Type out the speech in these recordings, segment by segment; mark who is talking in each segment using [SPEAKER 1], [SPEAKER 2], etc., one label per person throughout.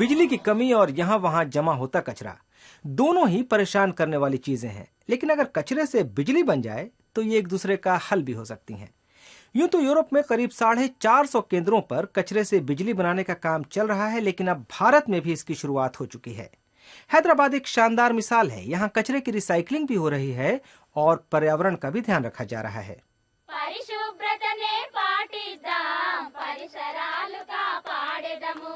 [SPEAKER 1] बिजली की कमी और यहाँ वहाँ जमा होता कचरा, दोनों ही परेशान करने वाली चीजें हैं। लेकिन अगर कचरे से बिजली बन जाए तो ये एक दूसरे का हल भी हो सकती हैं। यूं तो यूरोप में करीब 450 केंद्रों पर कचरे से बिजली बनाने का काम चल रहा है, लेकिन अब भारत में भी इसकी शुरुआत हो चुकी है। हैदराबाद एक शानदार मिसाल है। यहाँ कचरे की रिसाइकलिंग भी हो रही है और पर्यावरण का भी ध्यान रखा जा रहा है।
[SPEAKER 2] పరిశుభ్రతనే పాటిద్దాం, పరిసరాలు కాపాడెదము,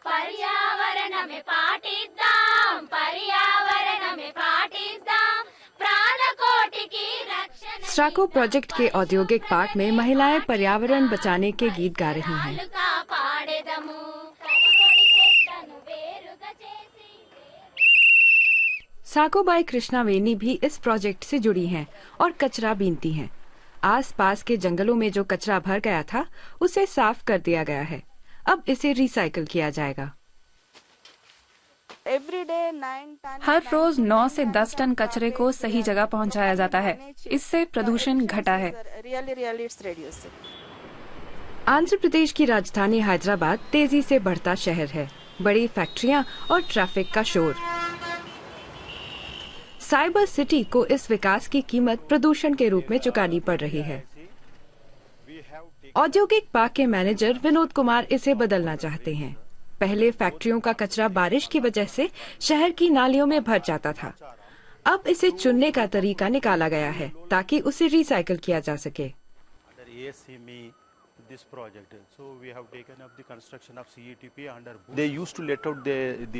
[SPEAKER 2] పర్యావరణమే పాటిద్దాం, పర్యావరణమే పాటిద్దాం, ప్రాణకోటికి రక్షణ।
[SPEAKER 3] स्ट्राको प्रोजेक्ट के औद्योगिक पार्क में महिलाएं पर्यावरण बचाने के गीत गा रही हैं। साकोबाई कृष्णावेनी भी इस प्रोजेक्ट से जुड़ी हैं और कचरा बीनती हैं। आसपास के जंगलों में जो कचरा भर गया था उसे साफ कर दिया गया है। अब इसे रिसाइकल किया जाएगा।
[SPEAKER 4] हर रोज 9 से 10 टन कचरे को सही जगह पहुंचाया जाता है। इससे प्रदूषण घटा है।
[SPEAKER 3] आंध्र प्रदेश की राजधानी हैदराबाद तेजी से बढ़ता शहर है। बड़ी फैक्ट्रियां और ट्रैफिक का शोर। साइबर सिटी को इस विकास की कीमत प्रदूषण के रूप में चुकानी पड़ रही है। औद्योगिक पार्क के मैनेजर विनोद कुमार इसे बदलना चाहते हैं। पहले फैक्ट्रियों का कचरा बारिश की वजह से शहर की नालियों में भर जाता था। अब इसे चुनने का तरीका निकाला गया है ताकि उसे रिसाइकल किया जा सके।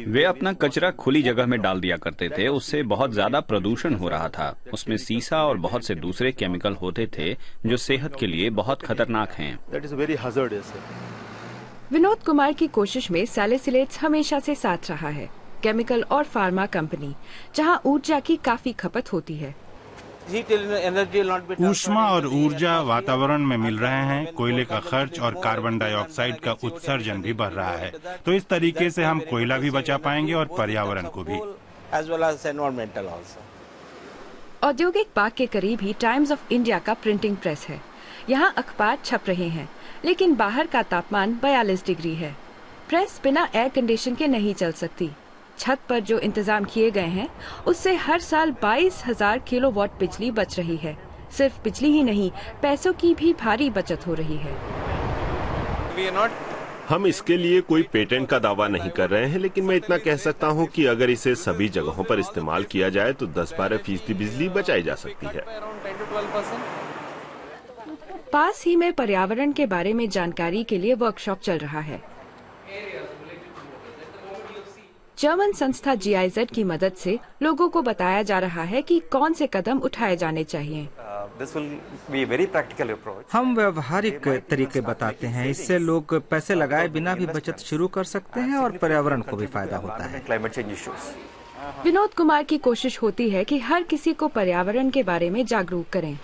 [SPEAKER 5] वे अपना कचरा खुली जगह में डाल दिया करते थे। उससे बहुत ज्यादा प्रदूषण हो रहा था। उसमें सीसा और बहुत से दूसरे केमिकल होते थे जो सेहत के लिए बहुत खतरनाक हैं।
[SPEAKER 3] विनोद कुमार की कोशिश में सैलिसिलेट्स हमेशा से साथ रहा है। केमिकल और फार्मा कंपनी जहां ऊर्जा की काफी खपत होती है।
[SPEAKER 6] ऊष्मा और ऊर्जा वातावरण में मिल रहे हैं। कोयले का खर्च और कार्बन डाइऑक्साइड का उत्सर्जन भी बढ़ रहा है। तो इस तरीके से हम कोयला भी बचा पाएंगे और पर्यावरण को भी।
[SPEAKER 3] औद्योगिक पार्क के करीब ही टाइम्स ऑफ इंडिया का प्रिंटिंग प्रेस है। यहाँ अखबार छप रहे हैं, लेकिन बाहर का तापमान 42 डिग्री है। प्रेस बिना एयर कंडीशन के नहीं चल सकती। छत पर जो इंतजाम किए गए हैं उससे हर साल 22,000 किलोवाट बिजली बच रही है। सिर्फ बिजली ही नहीं, पैसों की भी भारी बचत हो रही है।
[SPEAKER 7] हम इसके लिए कोई पेटेंट का दावा नहीं कर रहे हैं, लेकिन मैं इतना कह सकता हूं कि अगर इसे सभी जगहों पर इस्तेमाल किया जाए तो 10-12% बिजली बचाई जा सकती है।
[SPEAKER 3] पास ही में पर्यावरण के बारे में जानकारी के लिए वर्कशॉप चल रहा है। जर्मन संस्था GIZ की मदद से लोगों को बताया जा रहा है कि कौन से कदम उठाए जाने चाहिए।
[SPEAKER 1] हम व्यवहारिक तरीके बताते हैं। इससे लोग पैसे लगाए बिना भी बचत शुरू कर सकते हैं और पर्यावरण को भी फायदा होता है।
[SPEAKER 3] विनोद कुमार की कोशिश होती है कि हर किसी को पर्यावरण के बारे में जागरूक करें।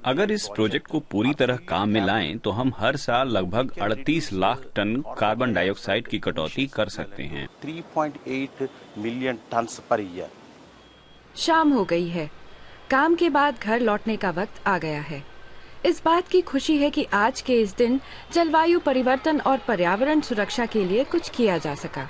[SPEAKER 5] अगर इस प्रोजेक्ट को पूरी तरह काम में लाएं तो हम हर साल लगभग 38 लाख टन कार्बन डाइऑक्साइड की कटौती कर सकते हैं।
[SPEAKER 7] 3.8 मिलियन टन पर ईयर।
[SPEAKER 3] शाम हो गई है। काम के बाद घर लौटने का वक्त आ गया है। इस बात की खुशी है कि आज के इस दिन जलवायु परिवर्तन और पर्यावरण सुरक्षा के लिए कुछ किया जा सका।